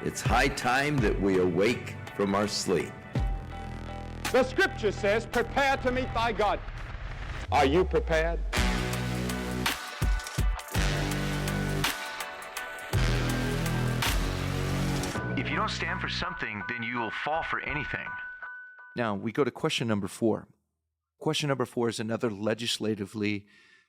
It's high time that we awake from our sleep. The scripture says, prepare to meet thy God. Are you prepared? If you don't stand for something, then you will fall for anything. Now, we go to question number 4. Question number 4 is another legislatively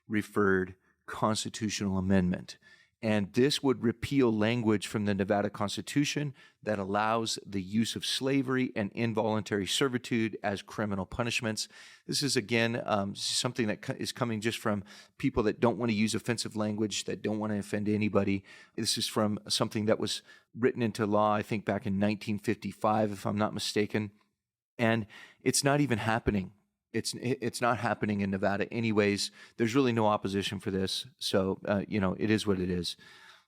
referred constitutional amendment. And this would repeal language from the Nevada Constitution that allows the use of slavery and involuntary servitude as criminal punishments. This is, again, something that is coming just from people that don't want to use offensive language, that don't want to offend anybody. This is from something that was written into law, I think, back in 1955, if I'm not mistaken. And it's not even happening. It's not happening in Nevada anyways. There's really no opposition for this. So, it is what it is.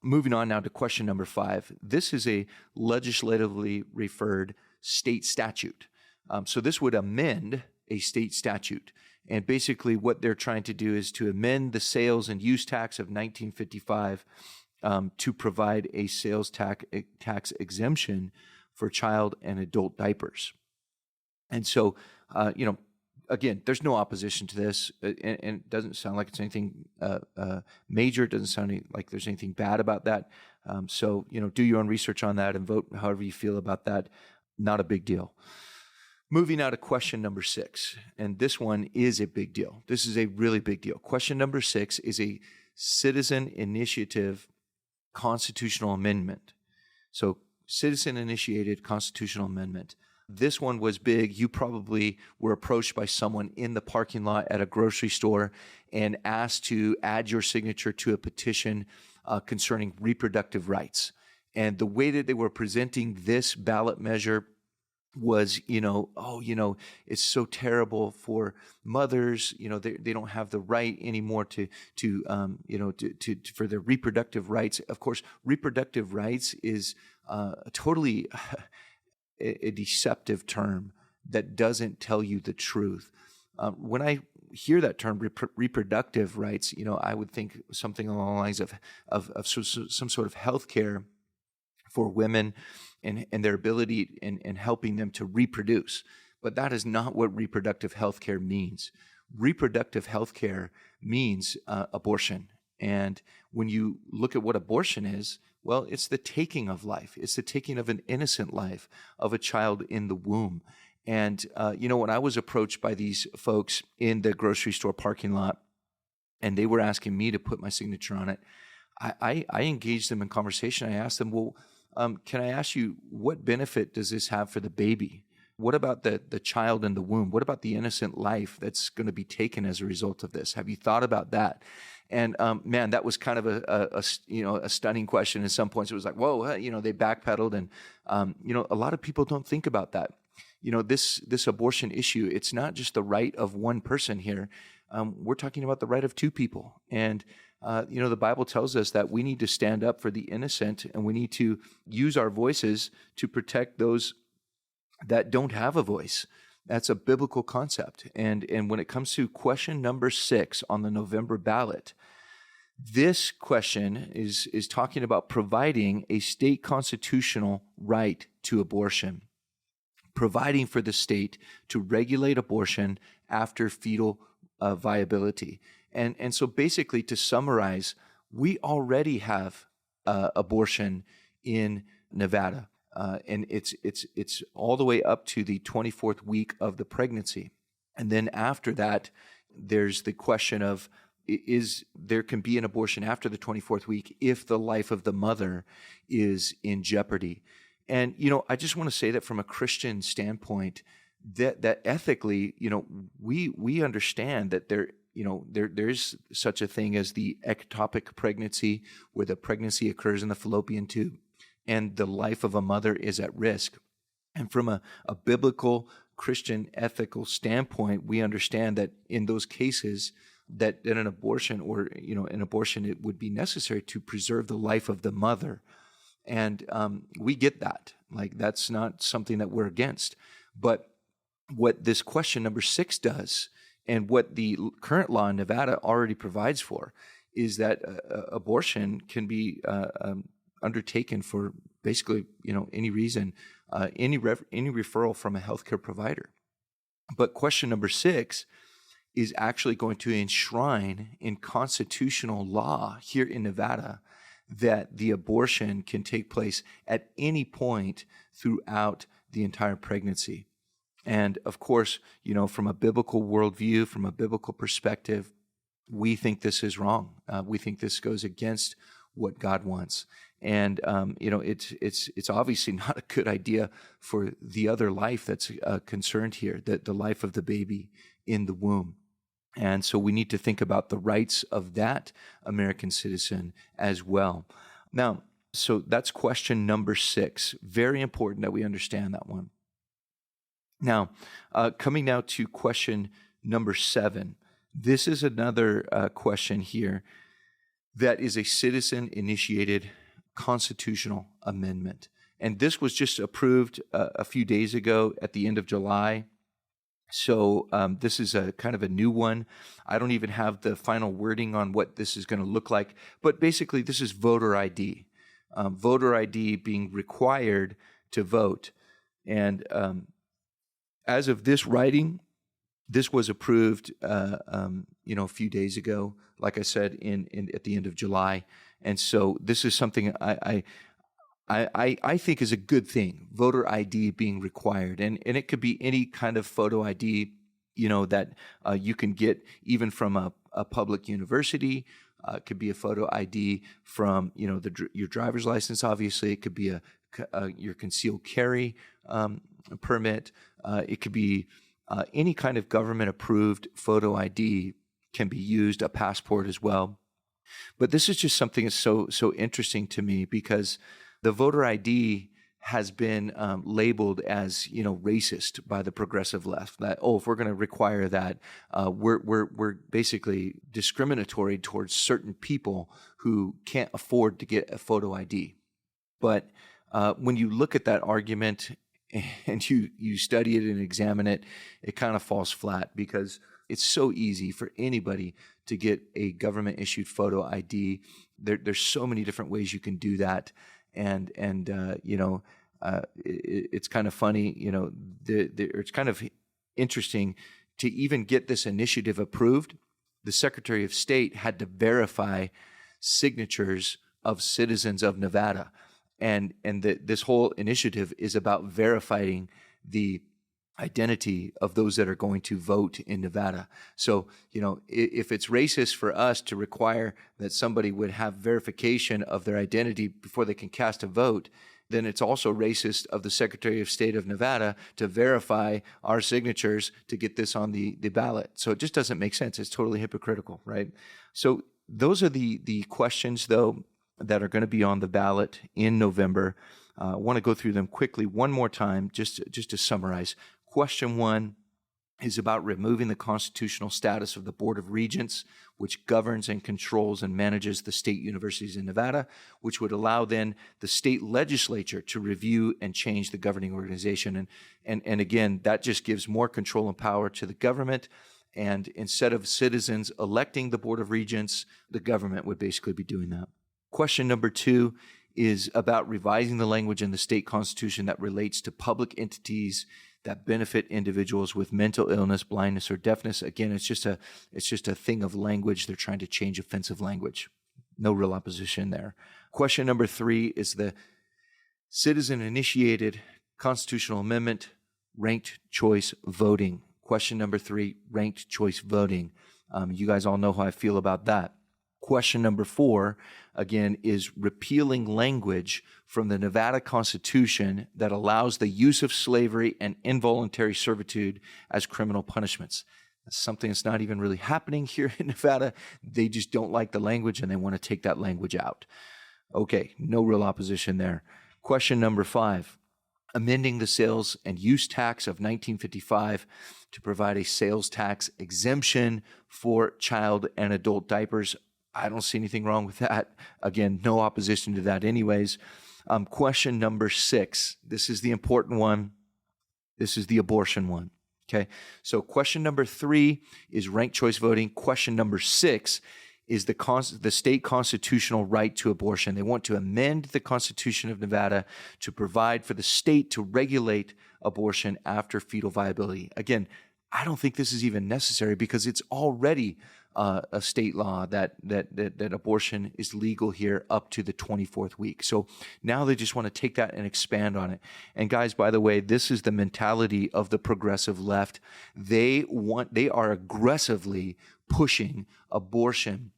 Moving on now to question number 5. This is a legislatively referred state statute. So this would amend a state statute. And basically what they're trying to do is to amend the sales and use tax of 1955 to provide a sales tax exemption for child and adult diapers. And so, again, there's no opposition to this, and it doesn't sound like it's anything major. It doesn't sound like there's anything bad about that. So, do your own research on that and vote however you feel about that. Not a big deal. Moving now to question number 6, and this one is a big deal. This is a really big deal. Question number 6 is a citizen initiative constitutional amendment. So, citizen-initiated constitutional amendment. This one was big. You probably were approached by someone in the parking lot at a grocery store and asked to add your signature to a petition concerning reproductive rights. And the way that they were presenting this ballot measure was, it's so terrible for mothers. They don't have the right anymore to for their reproductive rights. Of course, reproductive rights is totally a deceptive term that doesn't tell you the truth. When I hear that term, reproductive rights, I would think something along the lines of some sort of health care for women and their ability and helping them to reproduce. But that is not what reproductive health care means. Reproductive health care means abortion. And when you look at what abortion is, well, it's the taking of life. It's the taking of an innocent life of a child in the womb. And, when I was approached by these folks in the grocery store parking lot, and they were asking me to put my signature on it, I engaged them in conversation. I asked them, well, can I ask you, what benefit does this have for the baby? What about the child in the womb? What about the innocent life that's going to be taken as a result of this? Have you thought about that? And man, that was kind of a stunning question. At some points, it was like, whoa, they backpedaled, and a lot of people don't think about that. This abortion issue, it's not just the right of one person here. We're talking about the right of two people, and the Bible tells us that we need to stand up for the innocent, and we need to use our voices to protect those that don't have a voice. That's a biblical concept. And when it comes to question number 6 on the November ballot, this question is talking about providing a state constitutional right to abortion, providing for the state to regulate abortion after fetal viability. And so basically, to summarize, we already have abortion in Nevada. And it's all the way up to the 24th week of the pregnancy. And then after that, there's the question of, there can be an abortion after the 24th week if the life of the mother is in jeopardy. And, I just want to say that from a Christian standpoint, that ethically, we understand that there's such a thing as the ectopic pregnancy, where the pregnancy occurs in the fallopian tube, and the life of a mother is at risk. And from a biblical Christian ethical standpoint, we understand that in those cases that an abortion it would be necessary to preserve the life of the mother. And we get that. Like, that's not something that we're against. But what this question number 6 does, and what the current law in Nevada already provides for, is that abortion can be undertaken for basically, any reason, any referral from a healthcare provider. But question number 6 is actually going to enshrine in constitutional law here in Nevada that the abortion can take place at any point throughout the entire pregnancy. And of course, from a biblical worldview, from a biblical perspective, we think this is wrong. We think this goes against what God wants. And, it's obviously not a good idea for the other life that's concerned here, the life of the baby in the womb. And so we need to think about the rights of that American citizen as well. Now, so that's question number 6. Very important that we understand that one. Now, coming now to question number 7. This is another question here that is a citizen-initiated constitutional amendment. And this was just approved a few days ago at the end of July. So this is a kind of a new one. I don't even have the final wording on what this is going to look like. But basically, this is voter ID. Voter ID being required to vote. And as of this writing, this was approved, a few days ago, like I said, at the end of July. And so this is something I think is a good thing, voter ID being required. And it could be any kind of photo ID, that you can get even from a public university. It could be a photo ID from, your driver's license, obviously. It could be your concealed carry permit. It could be any kind of government-approved photo ID can be used, a passport as well. But this is just something that's so interesting to me because the voter ID has been labeled as racist by the progressive left. That if we're going to require that, we're basically discriminatory towards certain people who can't afford to get a photo ID. But when you look at that argument and you study it and examine it, it kind of falls flat because it's so easy for anybody to get a government-issued photo ID. There's so many different ways you can do that, and it's kind of funny. It's kind of interesting to even get this initiative approved. The Secretary of State had to verify signatures of citizens of Nevada, and this whole initiative is about verifying the identity of those that are going to vote in Nevada. So, if it's racist for us to require that somebody would have verification of their identity before they can cast a vote, then it's also racist of the Secretary of State of Nevada to verify our signatures to get this on the ballot. So it just doesn't make sense. It's totally hypocritical, right? So those are the questions, though, that are going to be on the ballot in November. I want to go through them quickly one more time, just to summarize. Question 1 is about removing the constitutional status of the Board of Regents, which governs and controls and manages the state universities in Nevada, which would allow then the state legislature to review and change the governing organization. And again, that just gives more control and power to the government. And instead of citizens electing the Board of Regents, the government would basically be doing that. Question number 2 is about revising the language in the state constitution that relates to public entities that benefit individuals with mental illness, blindness, or deafness. Again, it's just a thing of language. They're trying to change offensive language. No real opposition there. Question number 3 is the citizen-initiated constitutional amendment, ranked choice voting. Question number 3, ranked choice voting. You guys all know how I feel about that. Question number 4, again, is repealing language from the Nevada Constitution that allows the use of slavery and involuntary servitude as criminal punishments. That's something that's not even really happening here in Nevada. They just don't like the language and they want to take that language out. Okay, no real opposition there. Question number 5, amending the sales and use tax of 1955 to provide a sales tax exemption for child and adult diapers. I don't see anything wrong with that. Again, no opposition to that anyways. Question number 6. This is the important one. This is the abortion one. Okay. So question number 3 is ranked choice voting. Question number 6 is the state constitutional right to abortion. They want to amend the Constitution of Nevada to provide for the state to regulate abortion after fetal viability. Again, I don't think this is even necessary because it's already a state law that abortion is legal here up to the 24th week. So now they just want to take that and expand on it. And guys, by the way, this is the mentality of the progressive left. They are aggressively pushing abortion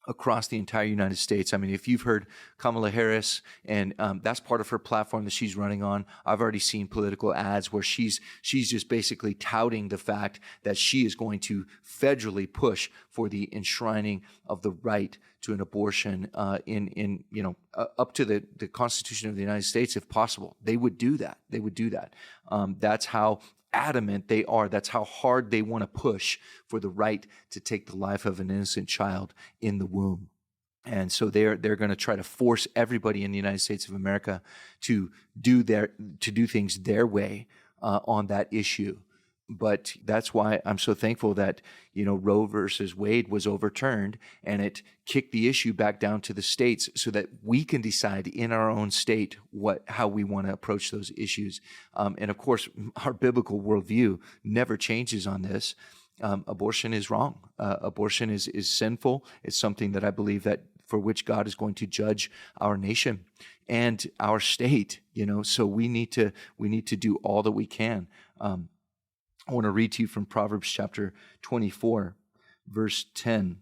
across the entire United States. I mean, if you've heard Kamala Harris, and that's part of her platform that she's running on, I've already seen political ads where she's just basically touting the fact that she is going to federally push for the enshrining of the right to an abortion in up to the Constitution of the United States, if possible. They would do that. That's how adamant they are. That's how hard they want to push for the right to take the life of an innocent child in the womb. And so they're going to try to force everybody in the United States of America to do things their way on that issue. But that's why I'm so thankful that, Roe versus Wade was overturned and it kicked the issue back down to the states so that we can decide in our own state how we want to approach those issues. And of course, our biblical worldview never changes on this. Abortion is wrong. Abortion is sinful. It's something that I believe that for which God is going to judge our nation and our state, so we need to do all that we can. I want to read to you from Proverbs chapter 24, verse 10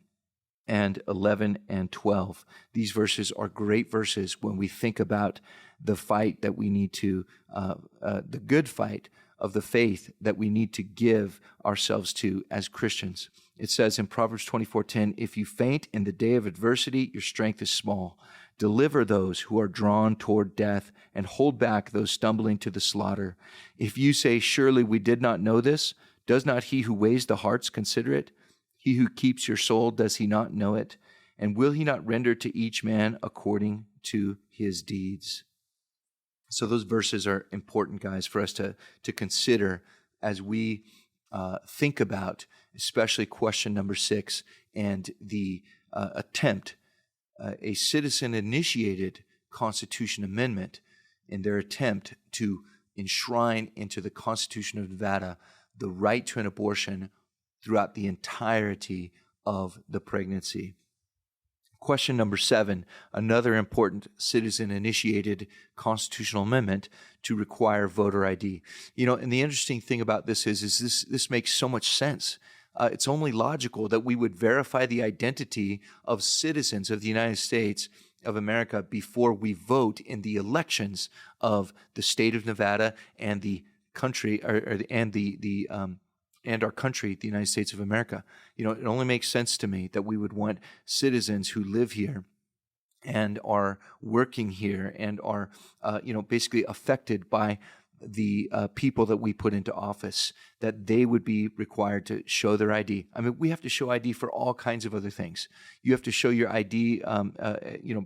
and 11 and 12. These verses are great verses when we think about the fight that we need to, the good fight of the faith that we need to give ourselves to as Christians. It says in Proverbs 24:10, if you faint in the day of adversity, your strength is small. Deliver those who are drawn toward death and hold back those stumbling to the slaughter. If you say, surely we did not know this, does not he who weighs the hearts consider it? He who keeps your soul, does he not know it? And will he not render to each man according to his deeds? So those verses are important, guys, for us to consider as we think about, especially question number 6 and the attempt, a citizen-initiated Constitution amendment in their attempt to enshrine into the Constitution of Nevada the right to an abortion throughout the entirety of the pregnancy. Question number 7, another important citizen-initiated constitutional amendment to require voter ID. And the interesting thing about this is this makes so much sense. It's only logical that we would verify the identity of citizens of the United States of America before we vote in the elections of the state of Nevada and the country, and our country, the United States of America. It only makes sense to me that we would want citizens who live here and are working here and are, basically affected by the people that we put into office, that they would be required to show their ID. I mean, we have to show ID for all kinds of other things. You have to show your ID,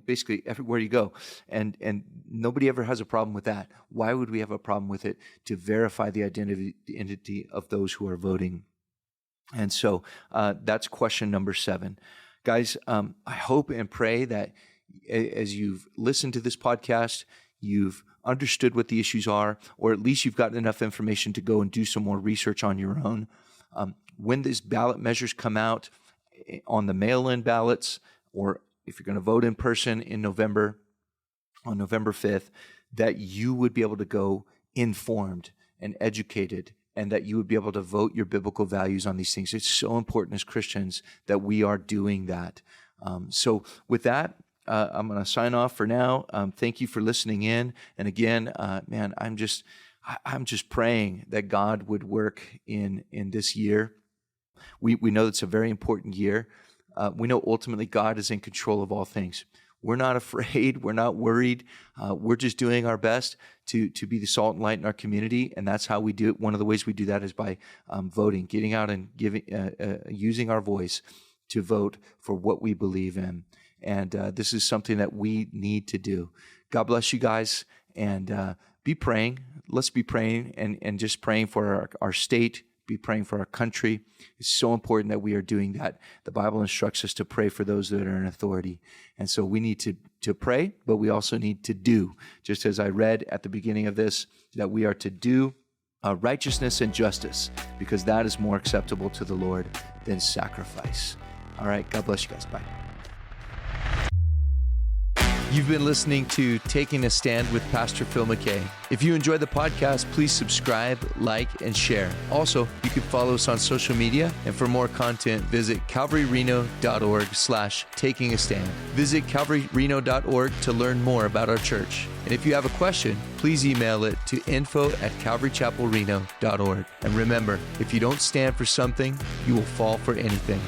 basically everywhere you go, and nobody ever has a problem with that. Why would we have a problem with it to verify the identity of those who are voting? And so that's question number 7. Guys, I hope and pray that as you've listened to this podcast, you've understood what the issues are, or at least you've gotten enough information to go and do some more research on your own. When these ballot measures come out on the mail-in ballots, or if you're going to vote in person in November, on November 5th, that you would be able to go informed and educated, and that you would be able to vote your biblical values on these things. It's so important as Christians that we are doing that. So with that, I'm going to sign off for now. Thank you for listening in. And again, I'm just praying that God would work in this year. We know it's a very important year. We know ultimately God is in control of all things. We're not afraid. We're not worried. We're just doing our best to be the salt and light in our community, and that's how we do it. One of the ways we do that is by voting, getting out and using our voice to vote for what we believe in. And this is something that we need to do. God bless you guys, and be praying. Let's be praying and just praying for our state, be praying for our country. It's so important that we are doing that. The Bible instructs us to pray for those that are in authority. And so we need to pray, but we also need to do. Just as I read at the beginning of this, that we are to do righteousness and justice, because that is more acceptable to the Lord than sacrifice. All right, God bless you guys. Bye. You've been listening to Taking a Stand with Pastor Phil McKay. If you enjoy the podcast, please subscribe, like, and share. Also, you can follow us on social media, and for more content, visit calvaryreno.org/takingastand. Visit calvaryreno.org to learn more about our church. And if you have a question, please email it to info@calvarychapelreno.org. And remember, if you don't stand for something, you will fall for anything.